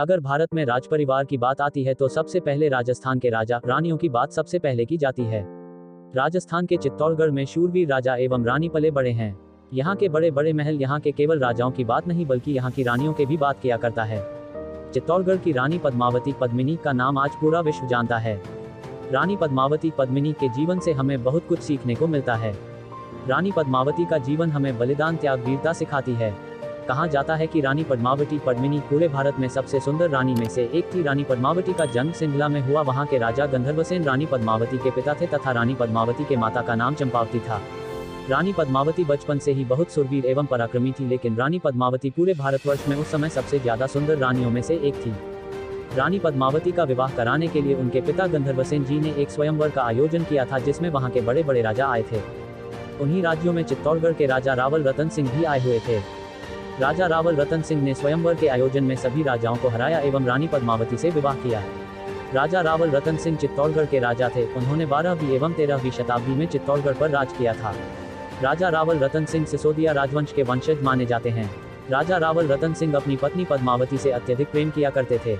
अगर भारत में राज परिवार की बात आती है तो सबसे पहले राजस्थान के राजा रानियों की बात सबसे पहले की जाती है। राजस्थान के चित्तौड़गढ़ में शूरवीर राजा एवं रानी पले बड़े हैं। यहाँ के बड़े बड़े महल यहाँ के केवल राजाओं की बात नहीं बल्कि यहाँ की रानियों के भी बात किया करता है। चित्तौड़गढ़ की रानी पद्मावती पद्मिनी का नाम आज पूरा विश्व जानता है। रानी पद्मावती पद्मिनी के जीवन से हमें बहुत कुछ सीखने को मिलता है। रानी पद्मावती का जीवन हमें बलिदान, त्याग, वीरता सिखाती है। कहा जाता है कि रानी पद्मावती पद्मिनी पूरे भारत में सबसे सुंदर रानी में से एक थी। रानी पद्मावती का जन्म सिंधला में हुआ। वहां के राजा गंधर्वसेन रानी पद्मावती के पिता थे तथा रानी पद्मावती के माता का नाम चंपावती था। रानी पद्मावती बचपन से ही बहुत शूरवीर एवं पराक्रमी थी, लेकिन रानी पद्मावती पूरे भारतवर्ष में उस समय सबसे ज्यादा सुंदर रानियों में से एक थी। रानी पद्मावती का विवाह कराने के लिए उनके पिता गंधर्वसेन जी ने एक स्वयंवर का आयोजन किया था, जिसमें वहां के बड़े बड़े राजा आए थे। उन्हीं राज्यों में चित्तौड़गढ़ के राजा रावल रतन सिंह भी आए हुए थे। राजा रावल रतन सिंह ने स्वयंवर के आयोजन में सभी राजाओं को हराया एवं रानी पद्मावती से विवाह किया। राजा रावल रतन सिंह चित्तौड़गढ़ के राजा थे। उन्होंने 12वीं एवं 13वीं शताब्दी में चित्तौड़गढ़ पर राज किया था। राजा रावल रतन सिंह सिसोदिया राजवंश के वंशज माने जाते हैं। राजा रावल रतन सिंह अपनी पत्नी पद्मावती से अत्यधिक प्रेम किया करते थे।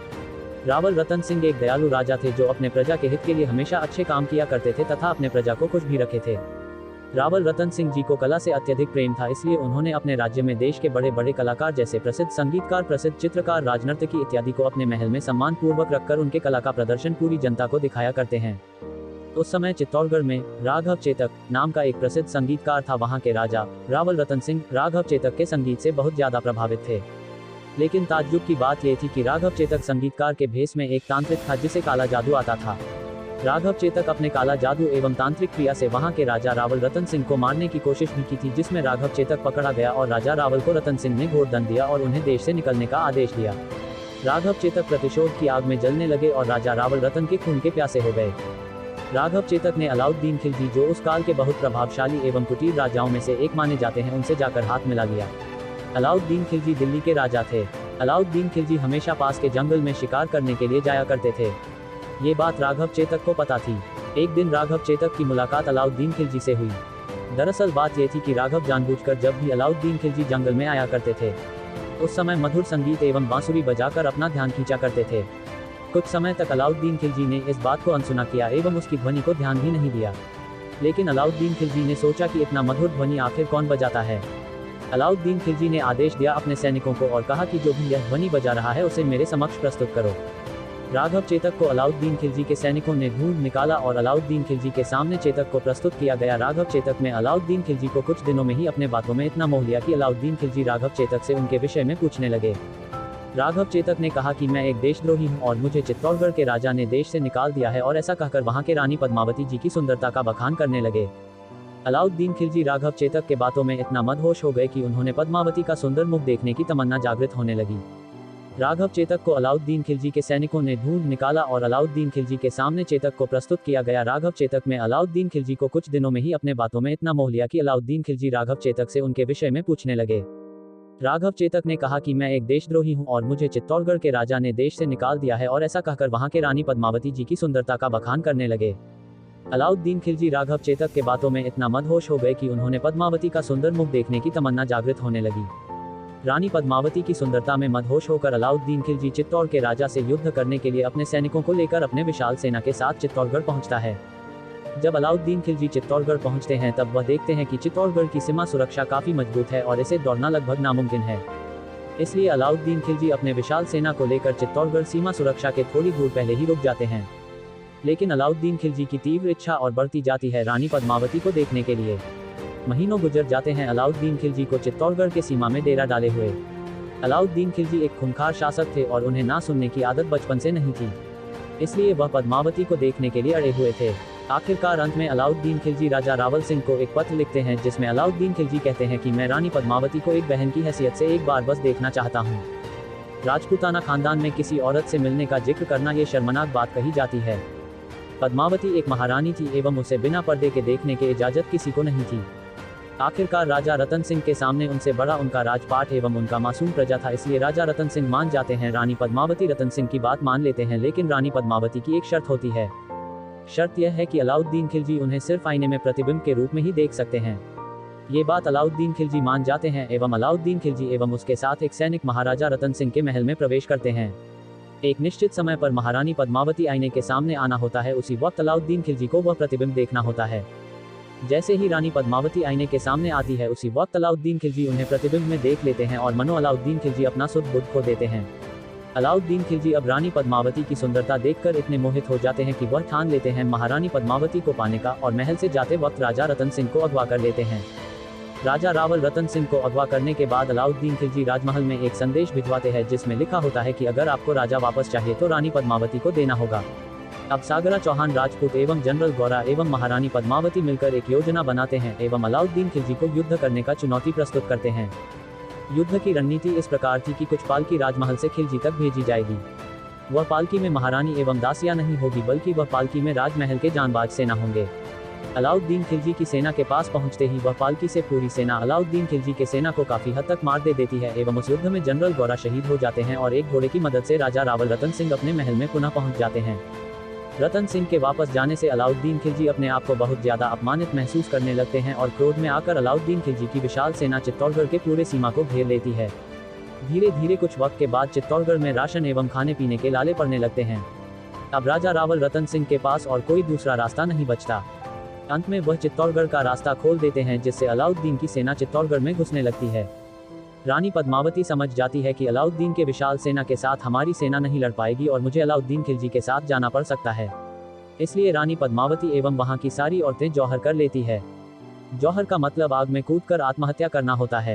रावल रतन सिंह एक दयालु राजा थे जो अपने प्रजा के हित के लिए हमेशा अच्छे काम किया करते थे तथा अपने प्रजा को खुश भी रखे थे। रावल रतन सिंह जी को कला से अत्यधिक प्रेम था, इसलिए उन्होंने अपने राज्य में देश के बड़े बड़े कलाकार जैसे प्रसिद्ध संगीतकार, प्रसिद्ध चित्रकार, राजनर्तकी इत्यादि को अपने महल में सम्मान पूर्वक रखकर उनके कला का प्रदर्शन पूरी जनता को दिखाया करते हैं। उस समय चित्तौड़गढ़ में राघव चेतक नाम का एक प्रसिद्ध संगीतकार था। वहां के राजा रावल रतन सिंह राघव चेतक के संगीत से बहुत ज्यादा प्रभावित थे। लेकिन ताज्जुब की बात यह थी कि राघव चेतक संगीतकार के भेष में एक तांत्रिक था जिसे काला जादू आता था। राघव चेतक अपने काला जादू एवं तांत्रिक क्रिया से वहां के राजा रावल रतन सिंह को मारने की कोशिश भी की थी, जिसमें राघव चेतक पकड़ा गया और राजा रावल को रतन सिंह ने घोर दंड दिया और उन्हें देश से निकलने का आदेश दिया। राघव चेतक प्रतिशोध की आग में जलने लगे और राजा रावल रतन के खून के प्यासे हो गए। राघव चेतक ने अलाउद्दीन खिलजी, जो उस काल के बहुत प्रभावशाली एवं कुटीर राजाओं में से एक माने जाते हैं, उनसे जाकर हाथ मिला लिया। अलाउद्दीन खिलजी दिल्ली के राजा थे। अलाउद्दीन खिलजी हमेशा पास के जंगल में शिकार करने के लिए जाया करते थे। ये बात राघव चेतक को पता थी। एक दिन राघव चेतक की मुलाकात अलाउद्दीन खिलजी से हुई। दरअसल बात यह थी कि राघव जानबूझकर जब भी अलाउद्दीन खिलजी जंगल में आया करते थे, उस समय मधुर संगीत एवं बांसुरी बजाकर अपना ध्यान खींचा करते थे। कुछ समय तक अलाउद्दीन खिलजी ने इस बात को अनसुना किया एवं उसकी ध्वनि को ध्यान भी नहीं दिया। लेकिन अलाउद्दीन खिलजी ने सोचा कि इतना मधुर ध्वनि आखिर कौन बजाता है। अलाउद्दीन खिलजी ने आदेश दिया अपने सैनिकों को और कहा कि जो भी यह ध्वनि बजा रहा है उसे मेरे समक्ष प्रस्तुत करो। राघव चेतक को अलाउद्दीन खिलजी के सैनिकों ने ढूंढ निकाला और अलाउद्दीन खिलजी के सामने चेतक को प्रस्तुत किया गया। राघव चेतक ने अलाउद्दीन खिलजी को कुछ दिनों में ही अपने बातों में इतना मोह लिया कि अलाउद्दीन खिलजी राघव चेतक से उनके विषय में पूछने लगे। राघव चेतक ने कहा कि मैं एक देशद्रोही हूं और मुझे चित्तौड़गढ़ के राजा ने देश से निकाल दिया है, और ऐसा कहकर वहां के रानी पद्मावती जी की सुंदरता का बखान करने लगे। अलाउद्दीन खिलजी राघव चेतक के बातों में इतना मदहोश हो गए कि उन्होंने पद्मावती का सुंदर मुख देखने की तमन्ना जागृत होने लगी। राघव चेतक को अलाउद्दीन खिलजी के सैनिकों ने ढूंढ निकाला और अलाउद्दीन खिलजी के सामने चेतक को प्रस्तुत किया गया। राघव चेतक में अलाउद्दीन खिलजी को कुछ दिनों में ही अपने बातों में इतना मोह लिया कि अलाउद्दीन खिलजी राघव चेतक से उनके विषय में पूछने लगे। राघव चेतक ने कहा कि मैं एक देशद्रोही हूं और मुझे चित्तौड़गढ़ के राजा ने देश से निकाल दिया है, और ऐसा कहकर वहां के रानी पद्मावती जी की सुंदरता का बखान करने लगे। अलाउद्दीन खिलजी राघव चेतक के बातों में इतना मदहोश हो गए कि उन्होंने पद्मावती का सुंदर मुख देखने की तमन्ना जागृत होने लगी। रानी पद्मावती की सुंदरता में मदहोश होकर अलाउद्दीन खिलजी चित्तौड़ के राजा से युद्ध करने के लिए अपने सैनिकों को लेकर अपने विशाल सेना के साथ चित्तौड़गढ़ पहुंचता है। जब अलाउद्दीन खिलजी चित्तौड़गढ़ पहुंचते हैं तब वह देखते हैं कि चित्तौड़गढ़ की सीमा सुरक्षा काफी मजबूत है और इसे दौड़ना लगभग नामुमकिन है। इसलिए अलाउद्दीन खिलजी अपने विशाल सेना को लेकर चित्तौड़गढ़ सीमा सुरक्षा के थोड़ी दूर पहले ही रुक जाते हैं। लेकिन अलाउद्दीन खिलजी की तीव्र इच्छा और बढ़ती जाती है रानी पद्मावती को देखने के लिए। महीनों गुजर जाते हैं अलाउद्दीन खिलजी को चित्तौड़गढ़ के सीमा में डेरा डाले हुए। अलाउद्दीन खिलजी एक खूंखार शासक थे और उन्हें ना सुनने की आदत बचपन से नहीं थी, इसलिए वह पद्मावती को देखने के लिए अड़े हुए थे। आखिरकार अंत में अलाउद्दीन खिलजी राजा रावल सिंह को एक पत्र लिखते हैं, जिसमें अलाउद्दीन खिलजी कहते हैं कि मैं रानी पद्मावती को एक बहन की हैसियत से एक बार बस देखना चाहता हूँ। राजपूताना खानदान में किसी औरत से मिलने का जिक्र करना ये शर्मनाक बात कही जाती है। पद्मावती एक महारानी थी एवं उसे बिना पर्दे के देखने की इजाजत किसी को नहीं थी। आखिरकार राजा रतन सिंह के सामने उनसे बड़ा उनका राजपाट एवं उनका मासूम प्रजा था, इसलिए राजा रतन सिंह मान जाते हैं। रानी पद्मावती रतन सिंह की बात मान लेते हैं, लेकिन रानी पद्मावती की एक शर्त होती है। शर्त यह है कि अलाउद्दीन खिलजी उन्हें सिर्फ आईने में प्रतिबिंब के रूप में ही देख सकते हैं। ये बात अलाउद्दीन खिलजी मान जाते हैं एवं अलाउद्दीन खिलजी एवं उसके साथ एक सैनिक महाराजा रतन सिंह के महल में प्रवेश करते हैं। एक निश्चित समय पर महारानी पद्मावती आईने के सामने आना होता है। उसी वक्त अलाउद्दीन खिलजी को वह प्रतिबिंब देखना होता है। जैसे ही रानी पद्मावती आईने के सामने आती है, उसी वक्त अलाउद्दीन खिलजी उन्हें प्रतिबिंब में देख लेते हैं और मनो अलाउद्दीन खिलजी अपना सुध बुध खो देते हैं। अलाउद्दीन खिलजी अब रानी पद्मावती की सुंदरता देखकर इतने मोहित हो जाते हैं कि वह ठान लेते हैं महारानी पद्मावती को पाने का, और महल से जाते वक्त राजा रतन सिंह को अगवा कर लेते हैं। राजा रावल रतन सिंह को अगवा करने के बाद अलाउद्दीन खिलजी राजमहल में एक संदेश भिजवाते हैं, जिसमें लिखा होता है कि अगर आपको राजा वापस चाहिए तो रानी पद्मावती को देना होगा। अब सागरा चौहान राजपूत एवं जनरल गौरा एवं महारानी पद्मावती मिलकर एक योजना बनाते हैं एवं अलाउद्दीन खिलजी को युद्ध करने का चुनौती प्रस्तुत करते हैं। युद्ध की रणनीति इस प्रकार थी कि कुछ पालकी राजमहल से खिलजी तक भेजी जाएगी। वह पालकी में महारानी एवं दासियां नहीं होगी, बल्कि वह पालकी में राजमहल के जानबाज सेना होंगे। अलाउद्दीन खिलजी की सेना के पास पहुंचते ही वह पालकी से पूरी सेना अलाउद्दीन खिलजी के सेना को काफी हद तक मार दे देती है एवं उस युद्ध में जनरल गौरा शहीद हो जाते हैं और एक घोड़े की मदद से राजा रावल रतन सिंह अपने महल में पुनः पहुंच जाते हैं। रतन सिंह के वापस जाने से अलाउद्दीन खिलजी अपने आप को बहुत ज्यादा अपमानित महसूस करने लगते हैं और क्रोध में आकर अलाउद्दीन खिलजी की विशाल सेना चित्तौड़गढ़ के पूरे सीमा को घेर लेती है। धीरे धीरे कुछ वक्त के बाद चित्तौड़गढ़ में राशन एवं खाने पीने के लाले पड़ने लगते हैं। अब राजा रावल रतन सिंह के पास और कोई दूसरा रास्ता नहीं बचता। अंत में वह चित्तौड़गढ़ का रास्ता खोल देते हैं, जिससे अलाउद्दीन की सेना चित्तौड़गढ़ में घुसने लगती है। रानी पद्मावती समझ जाती है कि अलाउद्दीन के विशाल सेना के साथ हमारी सेना नहीं लड़ पाएगी और मुझे अलाउद्दीन खिलजी के साथ जाना पड़ सकता है। इसलिए रानी पद्मावती एवं वहां की सारी औरतें जौहर कर लेती है। जौहर का मतलब आग में कूदकर आत्महत्या करना होता है।